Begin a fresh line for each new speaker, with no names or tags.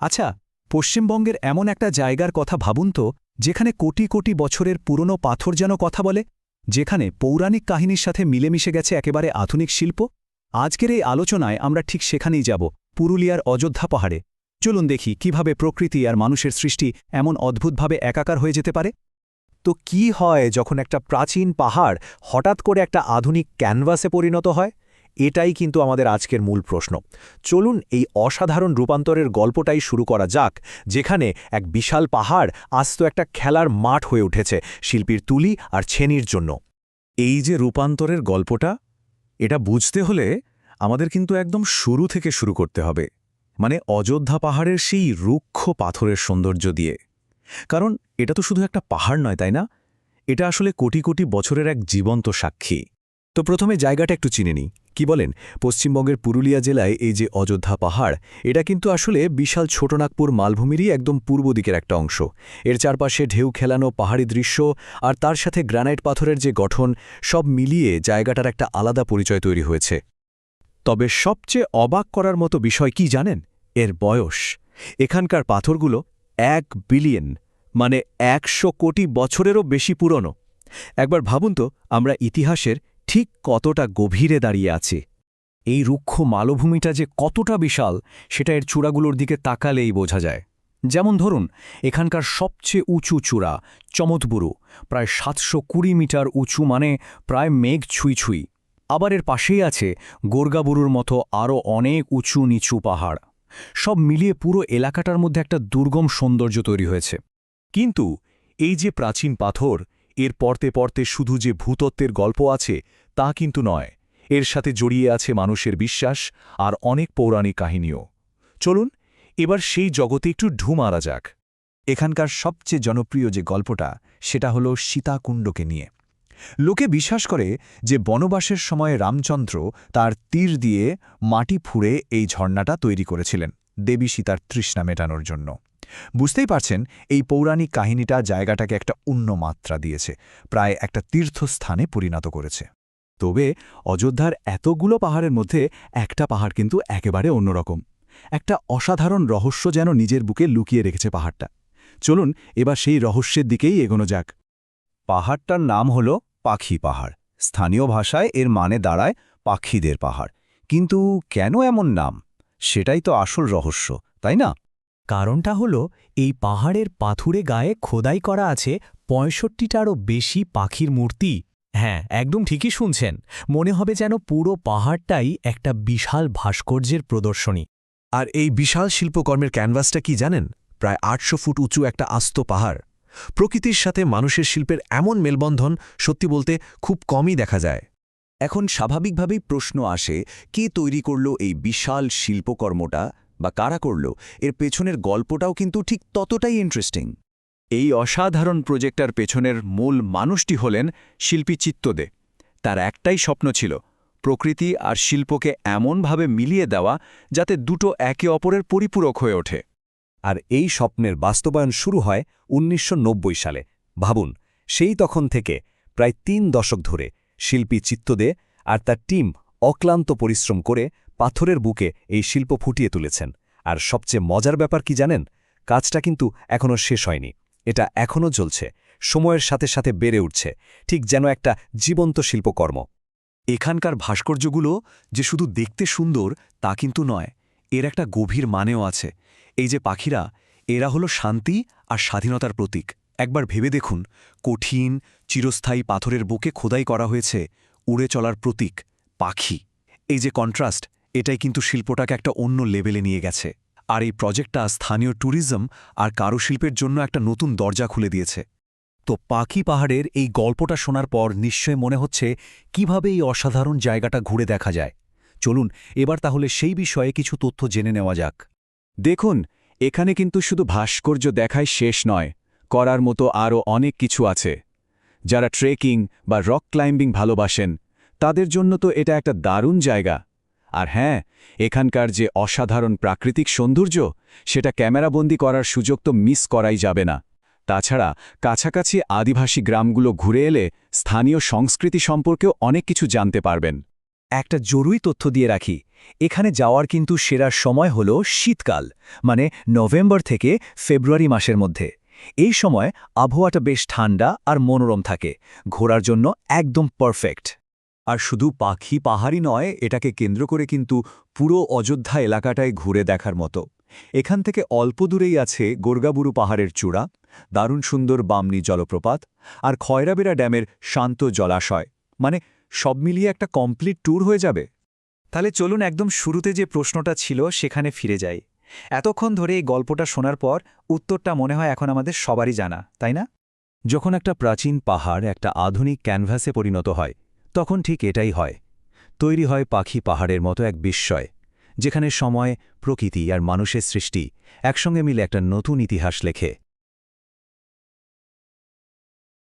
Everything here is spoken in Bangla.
আচ্ছা, পশ্চিমবঙ্গের এমন একটা জায়গার কথা ভাবুন তো, যেখানে কোটি কোটি বছরের পুরনো পাথর যেন কথা বলে, যেখানে পৌরাণিক কাহিনীর সাথে মিলেমিশে গেছে একেবারে আধুনিক শিল্প। আজকের এই আলোচনায় আমরা ঠিক সেখানেই যাব, পুরুলিয়ার অযোধ্যা পাহাড়ে। চলুন দেখি কিভাবে প্রকৃতি আর মানুষের সৃষ্টি এমন অদ্ভুতভাবে একাকার হয়ে যেতে পারে।
তো কি হয় যখন একটা প্রাচীন পাহাড় হঠাৎ করে একটা আধুনিক ক্যানভাসে পরিণত হয়? এটাই কিন্তু আমাদের আজকের মূল প্রশ্ন। চলুন এই অসাধারণ রূপান্তরের গল্পটাই শুরু করা যাক, যেখানে এক বিশাল পাহাড় আস্ত একটা খেলার মাঠ হয়ে উঠেছে শিল্পীর তুলি আর ছেনির জন্য।
এই যে রূপান্তরের গল্পটা, এটা বুঝতে হলে আমাদের কিন্তু একদম শুরু থেকে শুরু করতে হবে, মানে অযোধ্যা পাহাড়ের সেই রুক্ষ পাথরের সৌন্দর্য দিয়ে। কারণ এটা তো শুধু একটা পাহাড় নয়, তাই না? এটা আসলে কোটি কোটি বছরের এক জীবন্ত সাক্ষী।
তো প্রথমে জায়গাটা একটু চিনে নিই, কি বলেন? পশ্চিমবঙ্গের পুরুলিয়া জেলায় এই যে অযোধ্যা পাহাড়, এটা কিন্তু আসলে বিশাল ছোটনাগপুর মালভূমিরই একদম পূর্ব দিকের একটা অংশ। এর চারপাশে ঢেউ খেলানো পাহাড়ি দৃশ্য আর তার সাথে গ্রানাইট পাথরের যে গঠন, সব মিলিয়ে জায়গাটার একটা আলাদা পরিচয় তৈরি হয়েছে। তবে সবচেয়ে অবাক করার মতো বিষয় কি জানেন? এর বয়স। এখানকার পাথরগুলো 1 বিলিয়ন, মানে 100 কোটি বছরেরও বেশি পুরনো। একবার ভাবুন তো, আমরা ইতিহাসের ঠিক কতটা গভীরে দাঁড়িয়ে আছি। এই রুক্ষ মালভূমিটা যে কতটা বিশাল, সেটা এর চূড়াগুলোর দিকে তাকালেই বোঝা যায়। যেমন ধরুন, এখানকার সবচেয়ে উঁচু চূড়া চমৎবুরু, প্রায় 720 মিটার উঁচু, মানে প্রায় মেঘ ছুঁই ছুঁই। আবার এর পাশেই আছে গোর্গাবুরুর মতো আরও অনেক উঁচু নিচু পাহাড়। সব মিলিয়ে পুরো এলাকাটার মধ্যে একটা দুর্গম সৌন্দর্য তৈরি হয়েছে।
কিন্তু এই যে প্রাচীন পাথর, এর পরতে পরতে শুধু যে ভূতত্ত্বের গল্প আছে তা কিন্তু নয়। এর সাথে জড়িয়ে আছে মানুষের বিশ্বাস আর অনেক পৌরাণিক কাহিনীও। চলুন এবার সেই জগতে একটু ঢু মারা যাক।
এখানকার সবচেয়ে জনপ্রিয় যে গল্পটা, সেটা হলো সীতাকুণ্ডকে নিয়ে। লোকে বিশ্বাস করে যে বনবাসের সময় রামচন্দ্র তার তীর দিয়ে মাটি ফুঁড়ে এই ঝর্ণাটা তৈরি করেছিলেন দেবী সীতার তৃষ্ণা মেটানোর জন্য। বুঝতেই পারছেন, এই পৌরাণিক কাহিনীটা জায়গাটাকে একটা অন্য মাত্রা দিয়েছে, প্রায় একটা তীর্থস্থানে পরিণত করেছে।
তবে অযোধ্যার এতগুলো পাহাড়ের মধ্যে একটা পাহাড় কিন্তু একেবারে অন্যরকম। একটা অসাধারণ রহস্য যেন নিজের বুকে লুকিয়ে রেখেছে পাহাড়টা। চলুন এবার সেই রহস্যের দিকেই এগোনো যাক।
পাহাড়টার নাম হল পাখি পাহাড়। স্থানীয় ভাষায় এর মানে দাঁড়ায় পাখিদের পাহাড়। কিন্তু কেন এমন নাম? সেটাই তো আসল রহস্য, তাই না?
কারণটা হলো, এই পাহাড়ের পাথুরে গায়ে খোদাই করা আছে 65টারও বেশি পাখির মূর্তি। হ্যাঁ, একদম ঠিকই শুনছেন। মনে হবে যেন পুরো পাহাড়টাই একটা বিশাল ভাস্কর্যের প্রদর্শনী।
আর এই বিশাল শিল্পকর্মের ক্যানভাসটা কি জানেন? প্রায় 800 ফুট উঁচু একটা আস্ত পাহাড়। প্রকৃতির সাথে মানুষের শিল্পের এমন মেলবন্ধন সত্যি বলতে খুব কমই দেখা যায়।
এখন স্বাভাবিকভাবেই প্রশ্ন আসে, কে তৈরি করল এই বিশাল শিল্পকর্মটা, বা কারা করল? এর পেছনের গল্পটাও কিন্তু ঠিক ততটাই ইন্টারেস্টিং।
এই অসাধারণ প্রজেক্টটার পেছনের মূল মানুষটি হলেন শিল্পী চিত্তদে। তার একটাই স্বপ্ন ছিল, প্রকৃতি আর শিল্পকে এমনভাবে মিলিয়ে দেওয়া যাতে দুটো একে অপরের পরিপূরক হয়ে ওঠে।
আর এই স্বপ্নের বাস্তবায়ন শুরু হয় 1990 সালে। ভাবুন, সেই তখন থেকে প্রায় 3 দশক ধরে শিল্পী চিত্তদে আর তার টিম অক্লান্ত পরিশ্রম করে পাথরের বুকে এই শিল্প ফুটিয়ে তুলেছেন। আর সবচেয়ে মজার ব্যাপার কি জানেন? কাজটা কিন্তু এখনও শেষ হয়নি। এটা এখনও চলছে, সময়ের সাথে সাথে বেড়ে উঠছে, ঠিক যেন একটা জীবন্ত শিল্পকর্ম।
এখানকার ভাস্কর্যগুলো যে শুধু দেখতে সুন্দর তা কিন্তু নয়, এর একটা গভীর মানেও আছে। এই যে পাখিরা, এরা হলো শান্তি আর স্বাধীনতার প্রতীক। একবার ভেবে দেখুন, কঠিন চিরস্থায়ী পাথরের বুকে খোদাই করা হয়েছে উড়ে চলার প্রতীক পাখি। এই যে কন্ট্রাস্ট, এটাই কিন্তু শিল্পটাকে একটা অন্য লেভেলে নিয়ে গেছে। আর এই প্রজেক্টটা স্থানীয় ট্যুরিজম আর কারুশিল্পের জন্য একটা নতুন দরজা খুলে দিয়েছে। তো পাখি পাহাড়ের এই গল্পটা শোনার পর নিশ্চয় মনে হচ্ছে কিভাবে এই অসাধারণ জায়গাটা ঘুরে দেখা যায়। চলুন এবার তাহলে সেই বিষয়ে কিছু তথ্য জেনে নেওয়া যাক।
দেখুন, এখানে কিন্তু শুধু ভাস্কর্য দেখাই শেষ নয়, করার মতো আরও অনেক কিছু আছে। যারা ট্রেকিং বা রক ক্লাইম্বিং ভালোবাসেন, তাদের জন্য তো এটা একটা দারুণ জায়গা। আর হ্যাঁ, এখানকার যে অসাধারণ প্রাকৃতিক সৌন্দর্য, সেটা ক্যামেরাবন্দি করার সুযোগ তো মিস করাই যাবে না। তাছাড়া কাছাকাছি আদিবাসী গ্রামগুলো ঘুরে এলে স্থানীয় সংস্কৃতি সম্পর্কেও অনেক কিছু জানতে পারবেন। একটা জরুরি তথ্য দিয়ে রাখি,
এখানে যাওয়ার কিন্তু সেরা সময় হল শীতকাল, মানে নভেম্বর থেকে ফেব্রুয়ারি মাসের মধ্যে। এই সময় আবহাওয়াটা বেশ ঠান্ডা আর মনোরম থাকে, ঘোরার জন্য একদম পারফেক্ট।
আর শুধু পাখি পাহাড়ই নয়, এটাকে কেন্দ্র করে কিন্তু পুরো অযোধ্যা এলাকাটায় ঘুরে দেখার মতো। এখান থেকে অল্প দূরেই আছে গোর্গাবুরু পাহাড়ের চূড়া, দারুণ সুন্দর বামনি জলপ্রপাত, আর খয়রাবেড়া ড্যামের শান্ত জলাশয়। মানে সব মিলিয়ে একটা কমপ্লিট ট্যুর হয়ে যাবে।
তাহলে চলুন একদম শুরুতে যে প্রশ্নটা ছিল সেখানে ফিরে যাই। এতক্ষণ ধরে এই গল্পটা শোনার পর উত্তরটা মনে হয় এখন আমাদের সবারই জানা, তাই না?
যখন একটা প্রাচীন পাহাড় একটা আধুনিক ক্যানভাসে পরিণত হয়, তখন ঠিক এটাই হয়। তৈরি হয় পাখি পাহাড়ের মতো এক বিস্ময়, যেখানে সময়, প্রকৃতি আর মানুষের সৃষ্টি একসঙ্গে মিলে একটা নতুন ইতিহাস লেখে।